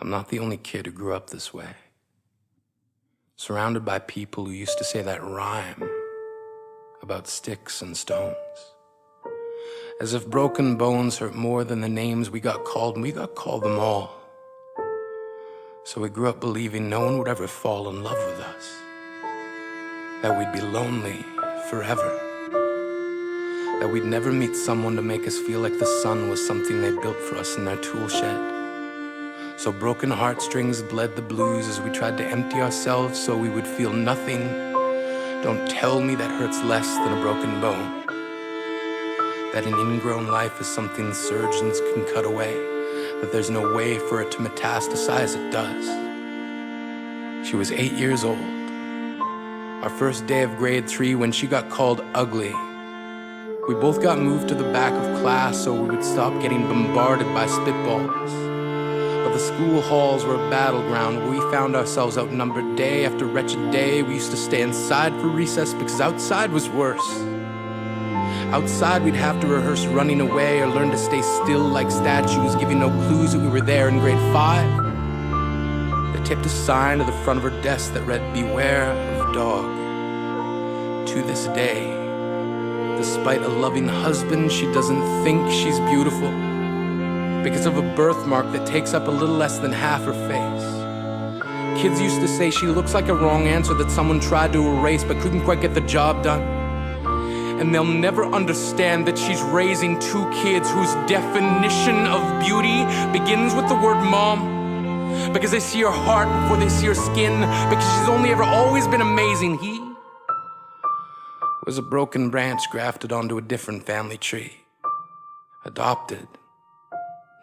I'm not the only kid who grew up this way. Surrounded by people who used to say that rhyme about sticks and stones. As if broken bones hurt more than the names we got called, and we got called them all. So we grew up believing no one would ever fall in love with us. That we'd be lonely forever. That we'd never meet someone to make us feel like the sun was something they built for us in their tool shed. So broken heartstrings bled the blues as we tried to empty ourselves so we would feel nothing. Don't tell me that hurts less than a broken bone. That an ingrown life is something surgeons can cut away. That there's no way for it to metastasize, it does. She was 8 years old. Our first day of grade 3 when she got called ugly. We both got moved to the back of class so we would stop getting bombarded by spitballs. But the school halls were a battleground where we found ourselves outnumbered day after wretched day. We used to stay inside for recess because outside was worse. Outside we'd have to rehearse running away or learn to stay still like statues, giving no clues that we were there in grade 5. They taped a sign to the front of her desk that read, "Beware of dog." To this day, despite a loving husband, she doesn't think she's beautiful because of a birthmark that takes up a little less than half her face. Kids used to say she looks like a wrong answer that someone tried to erase but couldn't quite get the job done. And they'll never understand that she's raising 2 kids whose definition of beauty begins with the word mom. Because they see her heart before they see her skin. Because she's only ever always been amazing. He was a broken branch grafted onto a different family tree. Adopted.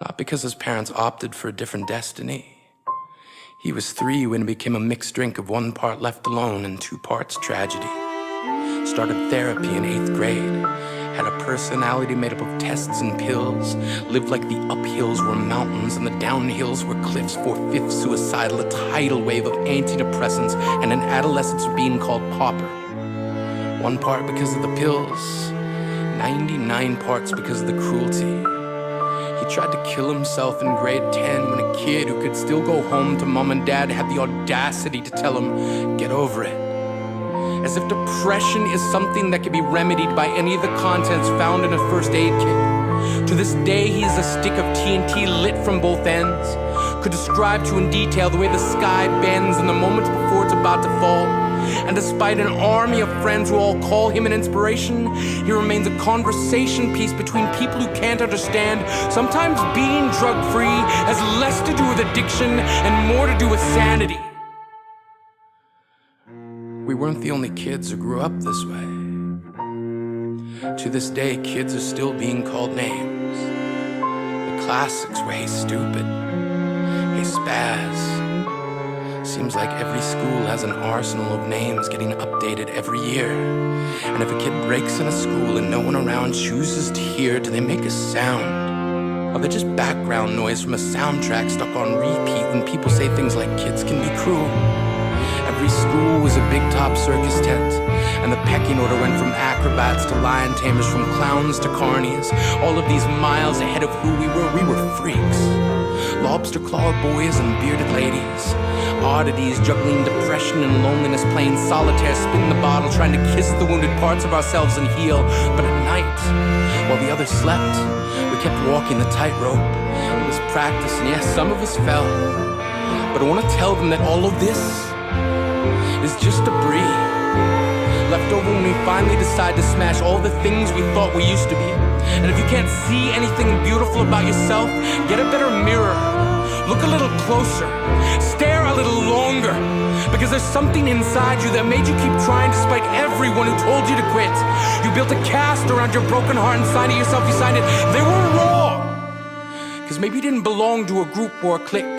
Not because his parents opted for a different destiny. He was 3 when it became a mixed drink of 1 part left alone and 2 parts tragedy. Started therapy in 8th grade. Had a personality made up of tests and pills. Lived like the uphills were mountains and the downhills were cliffs. 4/5 suicidal, a tidal wave of antidepressants, and an adolescence being called pauper. 1 part because of the pills, 99 parts because of the cruelty. He tried to kill himself in grade 10 when a kid who could still go home to mom and dad had the audacity to tell him, "Get over it." As if depression is something that can be remedied by any of the contents found in a first aid kit. To this day, he is a stick of TNT lit from both ends. Could describe to in detail the way the sky bends in the moments before it's about to fall. And despite an army of friends who all call him an inspiration, he remains a conversation piece between people who can't understand. Sometimes being drug-free has less to do with addiction and more to do with sanity. We weren't the only kids who grew up this way. To this day, kids are still being called names. The classics were, "Hey stupid," "Hey spaz." Seems like every school has an arsenal of names getting updated every year. And if a kid breaks in a school and no one around chooses to hear, do they make a sound? Or they're just background noise from a soundtrack stuck on repeat when people say things like kids can be cruel? Every school was a big top circus tent, and the pecking order went from acrobats to lion tamers, from clowns to carnies. All of these miles ahead of who we were freaks. Lobster claw boys and bearded ladies. Oddities juggling depression and loneliness, playing solitaire, spin the bottle, trying to kiss the wounded parts of ourselves and heal. But at night, while the others slept, we kept walking the tightrope. It was practice, and yes, some of us fell. But I want to tell them that all of this is just debris left over when we finally decide to smash all the things we thought we used to be. And if you can't see anything beautiful about yourself, get a better mirror. Look a little closer. Stare a little longer. Because there's something inside you that made you keep trying despite everyone who told you to quit. You built a cast around your broken heart and signed it yourself. You signed it. They were wrong. Because maybe you didn't belong to a group or a clique.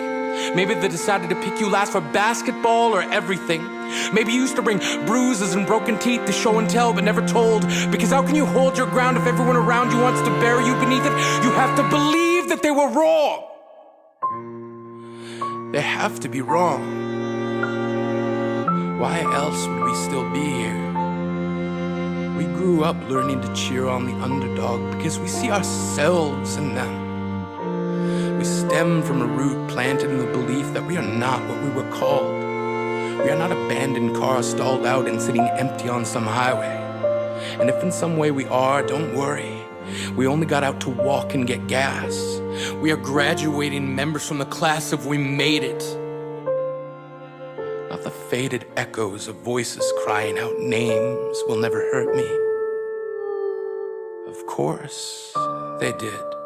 Maybe they decided to pick you last for basketball or everything. Maybe you used to bring bruises and broken teeth to show and tell but never told. Because how can you hold your ground if everyone around you wants to bury you beneath it? You have to believe that they were wrong. They have to be wrong. Why else would we still be here? We grew up learning to cheer on the underdog because we see ourselves in them. We stem from a root planted in the belief that we are not what we were called. We are not abandoned cars stalled out and sitting empty on some highway. And if in some way we are, don't worry. We only got out to walk and get gas. We are graduating members from the class of We Made It. Not the faded echoes of voices crying out names will never hurt me. Of course, they did.